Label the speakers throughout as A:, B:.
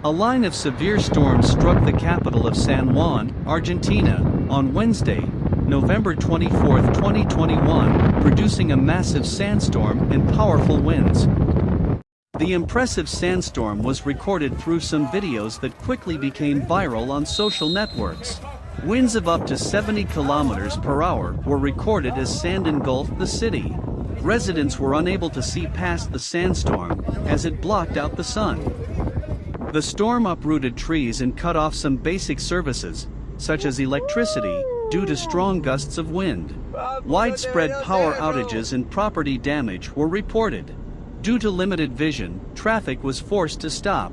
A: A line of severe storms struck the capital of San Juan, Argentina, on Wednesday, November 24, 2021, producing a massive sandstorm and powerful winds. The impressive sandstorm was recorded through some videos that quickly became viral on social networks. Winds of up to 70 kilometers per hour were recorded as sand engulfed the city. Residents were unable to see past the sandstorm, as it blocked out the sun. The storm uprooted trees and cut off some basic services, such as electricity, due to strong gusts of wind. Widespread power outages and property damage were reported. Due to limited vision, traffic was forced to stop.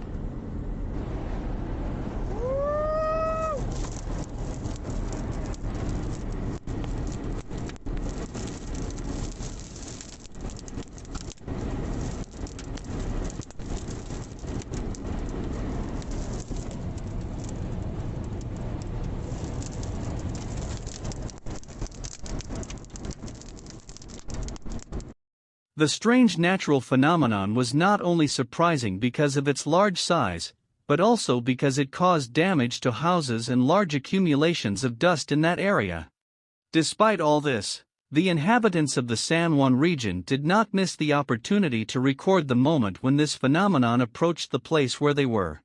A: The strange natural phenomenon was not only surprising because of its large size, but also because it caused damage to houses and large accumulations of dust in that area. Despite all this, the inhabitants of the San Juan region did not miss the opportunity to record the moment when this phenomenon approached the place where they were.